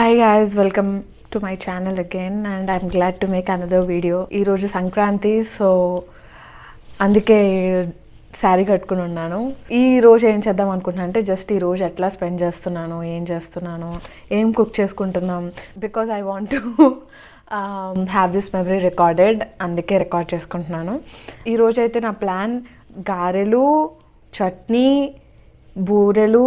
Hi guys, welcome to my channel again and I'm glad to make another video. ఈ రోజు Sankranti so అందుకే శారీ కట్టుకుని ఉన్నాను. ఈ రోజు ఏం చేద్దాం అనుకుంటున్నా అంటే జస్ట్ ఈ రోజు ఎట్లా స్పెండ్ చేస్తున్నాను, ఏం చేస్తున్నాను, ఏం కుక్ చేసుకుంటున్నాం because I want to have this memory recorded, అందుకే రికార్డ్ చేసుకుంటున్నాను. ఈరోజు అయితే నా ప్లాన్ గారెలు, చట్నీ, బూరెలు,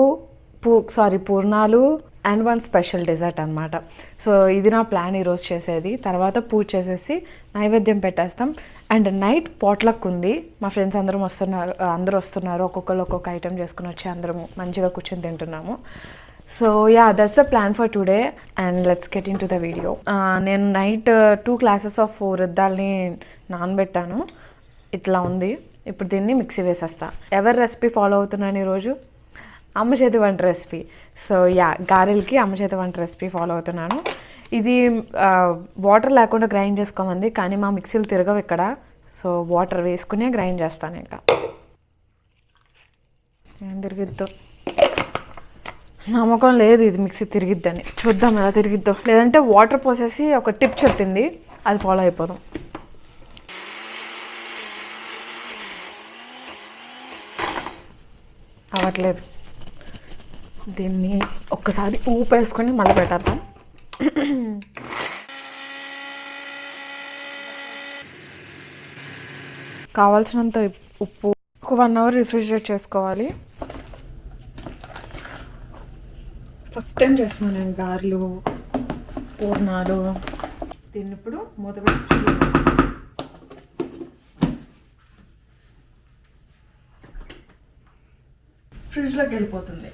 పూర్ణాలు అండ్ వన్ స్పెషల్ డెజర్ట్ అనమాట. సో ఇది నా ప్లాన్ ఈరోజు చేసేది. తర్వాత పూజ చేసేసి నైవేద్యం పెట్టేస్తాం. అండ్ నైట్ పాట్లక్ ఉంది. మా ఫ్రెండ్స్ అందరూ వస్తున్నారు. ఒక్కొక్కరు ఒక్కొక్క ఐటెం చేసుకుని వచ్చి అందరం మంచిగా కూర్చొని తింటున్నాము. So yeah, that's the plan for today and let's get in to the video. నేను నైట్ 2 glasses ఆఫ్ ఉద్దాల్ని నానబెట్టాను. ఇట్లా ఉంది. ఇప్పుడు దీన్ని మిక్సీ వేసేస్తా. ఎవరి రెసిపీ ఫాలో అవుతున్నాను ఈరోజు? అమ్మ చేతి వంట రెసిపీ. సో యా, గారెలకి అమ్మ చేతి వంట రెసిపీ ఫాలో అవుతున్నాను. ఇది వాటర్ లేకుండా గ్రైండ్ చేసుకోమంది, కానీ మా మిక్సీలు తిరగవు ఇక్కడ. సో వాటర్ వేసుకునే గ్రైండ్ చేస్తాను. ఇంకా ఏం తిరిగిద్దో నమ్మకం లేదు ఇది మిక్సీ తిరిగిద్దని. చూద్దాం ఎలా తిరిగిద్దో. లేదంటే వాటర్ పోసేసి ఒక టిప్ చెప్పింది, అది ఫాలో అయిపోదాం. అవ్వట్లేదు. దీన్ని ఒక్కసారి ఊపేసుకొని మళ్ళీ పెట్టాలి. కావాల్సినంత ఉప్పు. ఒక 1 hour రిఫ్రిజిరేట్ చేసుకోవాలి. ఫస్ట్ టైం చేస్తున్నాను నేను గారెలు, పూర్ణాలు. దీన్ని ఇప్పుడు మూత పెట్టి ఫ్రిడ్జ్లోకి వెళ్ళిపోతుంది.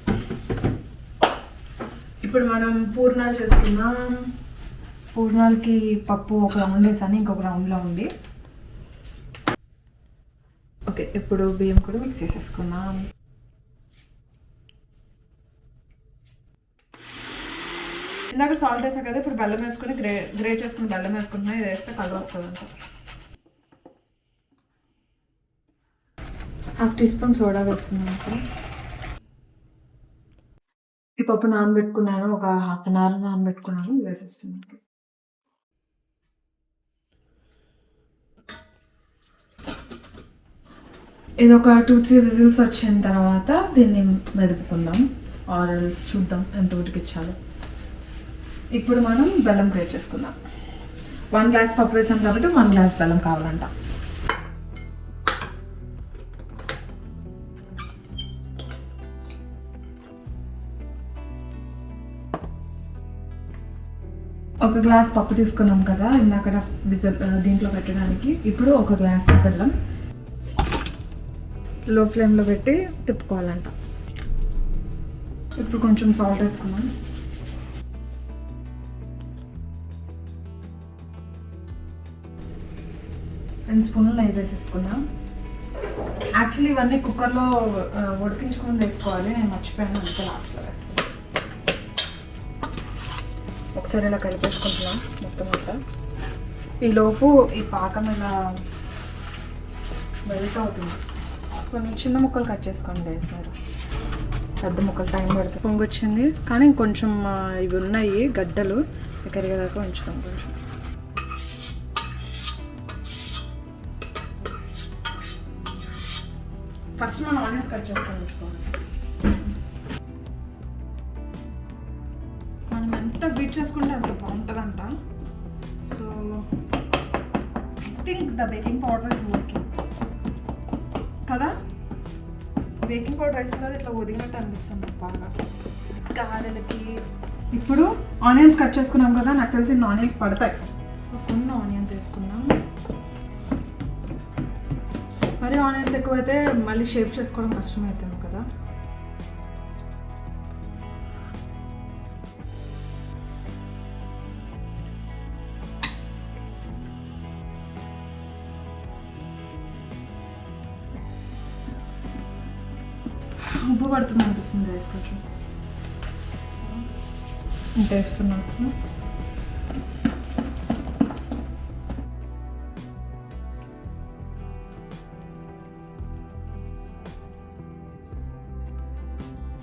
ఇప్పుడు మనం పూర్ణాలు చేసుకున్నాం. పూర్ణాలకి పప్పు ఒక రౌండ్ వేసాను, ఇంకొక రౌండ్లో ఉంది. ఓకే, ఇప్పుడు బియ్యం కూడా మిక్స్ చేసేసుకున్నాం. ఇందాక సాల్ట్ వేసా కదా, ఇప్పుడు బెల్లం వేసుకుని గ్రేట్ చేసుకుని బెల్లం వేసుకుంటున్నా. ఇది వేస్తే కలర్ వస్తుందంట. 1/2 teaspoon సోడా వేస్తున్నాను. ఇప్పుడు ఈ పప్పు నానబెట్టుకున్నాను, ఒక 1/2 hour నానబెట్టుకున్నాను. వేసేస్తున్నాను. ఇది ఒక 2-3 విజిల్స్ వచ్చిన తర్వాత దీన్ని మెదుపుకుందాం. ఆరల్స్ చూద్దాం ఎంత ఉడికించాలో. ఇప్పుడు మనం బెల్లం గ్రేట్ చేసుకుందాం. 1 glass పప్పు వేసాం కాబట్టి 1 glass బెల్లం కావాలంట. ఒక గ్లాస్ పప్పు తీసుకున్నాం కదా ఇందాక దీంట్లో పెట్టడానికి. ఇప్పుడు 1 glass బెల్లం లో ఫ్లేమ్లో పెట్టి తిప్పుకోవాలంట. ఇప్పుడు కొంచెం సాల్ట్ వేసుకున్నాం. 2 స్పూన్లు నెయ్యి వేసేసుకున్నాం. యాక్చువల్లీ ఇవన్నీ కుక్కర్లో ఉడికించుకొని వేసుకోవాలి, నేను మర్చిపోయాను, అందుకే లాస్ట్లో వేస్తాను. ఒకసారి ఇలా కలిపేసుకుంటున్నాం మొత్తం అంతా. ఈలోపు ఈ పాకం ఇలా మెల్ట్ అవుతుంది. కొన్ని చిన్న ముక్కలు కట్ చేసుకోండి వేసినారు, పెద్ద ముక్కలు టైం పడుతుంది. పొంగి వచ్చింది, కానీ ఇంకొంచెం ఇవి ఉన్నాయి గడ్డలు, కరిగేదాకా ఉంచుతాం కొంచెం. ఫస్ట్ మనం ఆనియన్స్ కట్ చేసుకొని ఉంచుకోవాలి. మనం ఎంత బీట్ చేసుకుంటే అంత బాగుంటుందంట. So I think the baking powder is working కదా. బేకింగ్ పౌడర్ వేస్తుంది, ఇట్లా ఒదిగినట్టు అనిపిస్తుంది బాగా గారెలకి. ఇప్పుడు ఆనియన్స్ కట్ చేసుకున్నాం కదా, నాకు తెలిసి ఆనియన్స్ పడతాయి. సో కొన్ని ఆనియన్స్ వేసుకున్నాం. మరి ఆనియన్స్ ఎక్కువైతే మళ్ళీ షేప్ చేసుకోవడం కష్టమవుతుంది కదా. ఉప్పు పడుతుంది అనిపిస్తుంది రైస్ కొంచెం. ఇంత వేస్తున్నాను.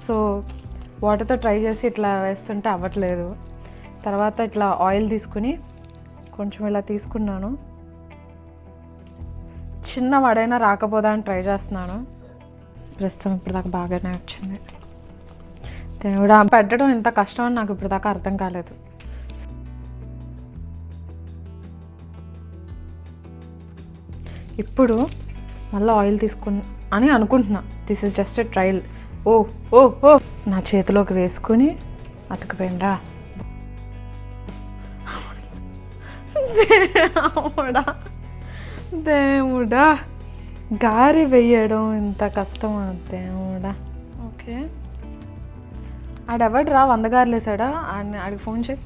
సో వాటర్తో ట్రై చేసి ఇట్లా వేస్తుంటే అవ్వట్లేదు. తర్వాత ఇట్లా ఆయిల్ తీసుకుని కొంచెం ఇలా తీసుకున్నాను. చిన్న వడైనా రాకపోదా అని ట్రై చేస్తున్నాను. ప్రస్తుతం ఇప్పుడు దాకా బాగానే వచ్చింది. దేవుడా, పెట్టడం ఎంత కష్టం అని నాకు ఇప్పుడు దాకా అర్థం కాలేదు. ఇప్పుడు మళ్ళీ ఆయిల్ అని అనుకుంటున్నా. This is just a trial. ఓ ఓ ఓ నా చేతిలోకి వేసుకుని అతుకుపోయిందా దేవుడా, గారి వేయడం ఇంత కష్టమా దేవుడా. ఓకే, ఆడెవడరా 100 గారెలు వేసాడా? ఆడికి ఫోన్ చేయి.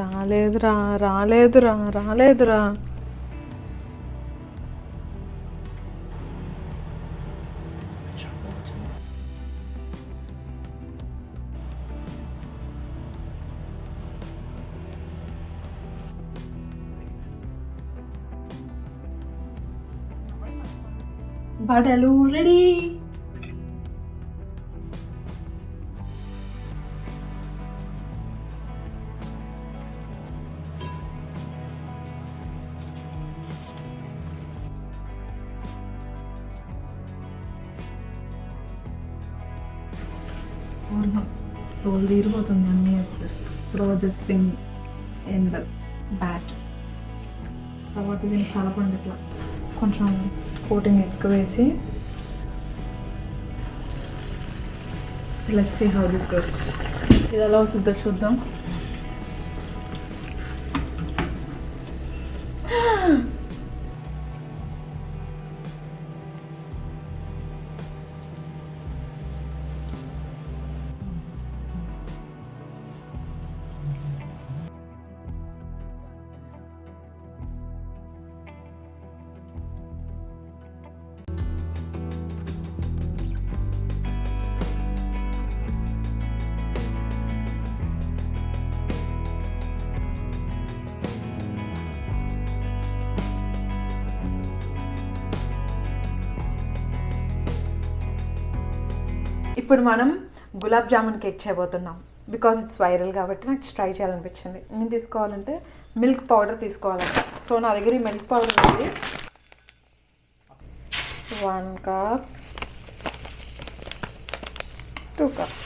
రాలేదురా రాలేదురా రాలేదురా. వడలు రెడీ. తోలు తీరిపోతుంది అన్నీ వేస్తారు. Throw this thing in the bat. తర్వాత దీన్ని కలపండి. ఇట్లా కొంచెం కోటింగ్ ఎక్కువ వేసి let's see how this goes. ఇది ఎలా వస్తుందో చూద్దాం. ఇప్పుడు మనం గులాబ్ జామున్ కేక్ చేయబోతున్నాం. బికాజ్ ఇట్స్ వైరల్ కాబట్టి నాకు ట్రై చేయాలనిపించింది. నేను తీసుకోవాలంటే మిల్క్ పౌడర్ తీసుకోవాలంట. సో నా దగ్గర ఈ మిల్క్ పౌడర్ ఉంది. 1 cup, 2 cups,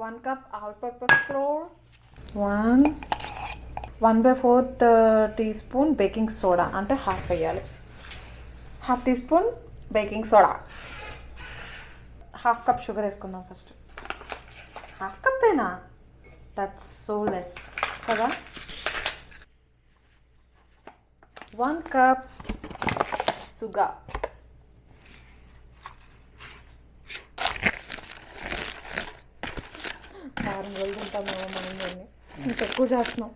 1 cup all-purpose flour, 1/4 teaspoon baking soda, అంటే హాఫ్ వేయాలి. 1/2 teaspoon baking soda, 1/2 cup sugar వేసుకుందాం. ఫస్ట్ 1/2 cup ఏనా? దట్స్ సో లెస్ కదా. 1 cup షుగర్, వారం రోజులు తింటాం మేము మనం దీన్ని. ఇంత ఎక్కువ చేస్తున్నాం.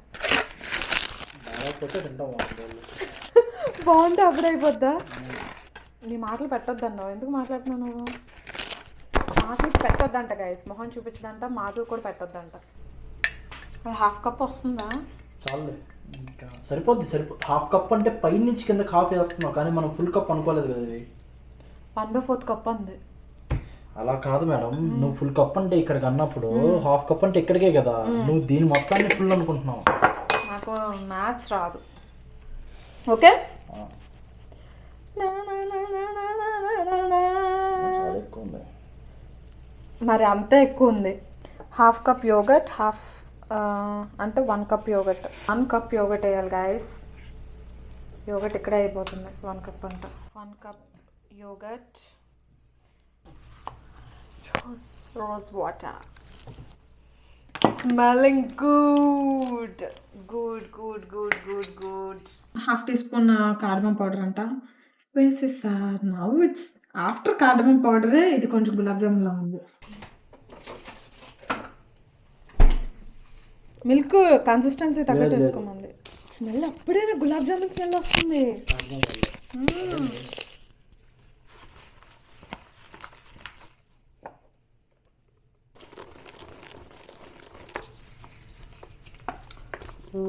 బాగుంటే అప్పుడు అయిపోద్దా? నీ మాటలు పెట్టొద్దు అన్నావు. ఎందుకు మాట్లాడుతున్నావు నువ్వు? మాటలు పెట్టొద్దంట గైస్. మొహం చూపించడంట, మాటలు కూడా పెట్టొద్దంట. 1/2 cup వస్తుందా? చాలు, సరిపోద్ది. 1/2 cup అంటే పై నుంచి కింద కాఫీ వేస్తున్నావు, కానీ మనం ఫుల్ కప్ అనుకోలేదు కదా. ఇది 1/4 cup ఉంది. అలా కాదు మేడం, నువ్వు ఫుల్ కప్ అంటే ఇక్కడికి అన్నప్పుడు 1/2 cup అంటే ఇక్కడికే కదా. నువ్వు దీని మొత్తాన్ని ఫుల్ అనుకుంటున్నావు. నాకు మ్యాథ్స్ రాదు. ఓకే, మరి అంతే ఎక్కువ ఉంది. 1/2 cup యోగర్ట్, అంటే 1 cup యోగర్ట్. 1 cup యోగర్ట్ వేయాలి గాయస్. యోగర్ట్ ఇక్కడే అయిపోతుంది. 1 cup అంట. 1 cup yogurt, rose water. Smelling good. 1/2 teaspoon cardamom powder అంట వేసేసా. Now it's after cardamom powder ఇది కొంచెం గులాబ్ జామున్ లా ఉంది. మిల్క్ కన్సిస్టెన్సీ తగ్గట్టు వేసుకోమంది. స్మెల్ అప్పుడే నాకు గులాబ్ జామున్ స్మెల్ వస్తుంది.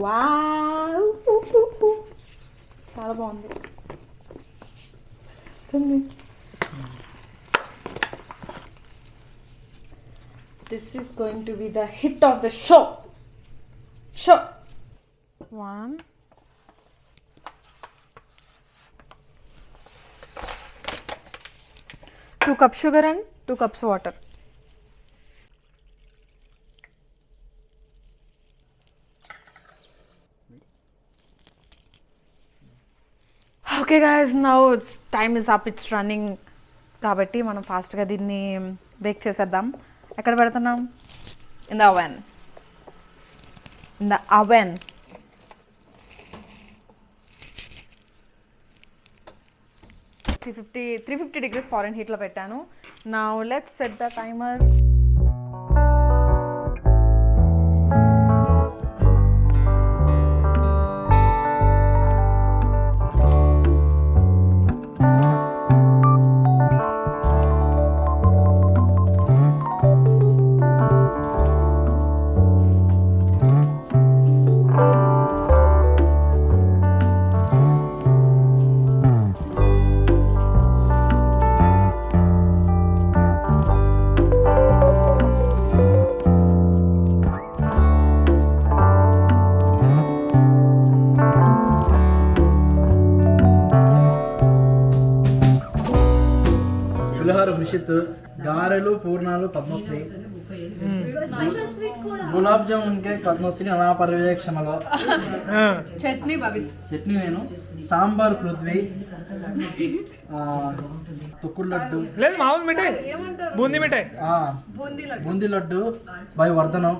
వావ్, చాలా బాగుంది. వస్తుంది. This is going to be the hit of the show. Show. 1. Two cups sugar and 2 cups water. Okay guys, now it's time is up, it's running. కాబట్టి మనం ఫాస్ట్గా దీన్ని బేక్ చేసేద్దాం. ఎక్కడ పెడుతున్నాం? In the oven. In the oven. Three fifty degrees ఫారెన్ హీట్లో పెట్టాను. Now let's set the timer. పులిహోర హృషిత్, గారెలు పూర్ణాలు పద్మశ్రీ, గులాబ్ జామున్ కేక్ పద్మశ్రీ నా పర్యవేక్షణలో, చట్నీ నేను, సాంబార్ పృథ్వీ, తొక్కుడు లడ్డు లేదు మామూలు మిఠాయి బూందీ మిఠాయి బూందీ లడ్డు బై వర్ధనం,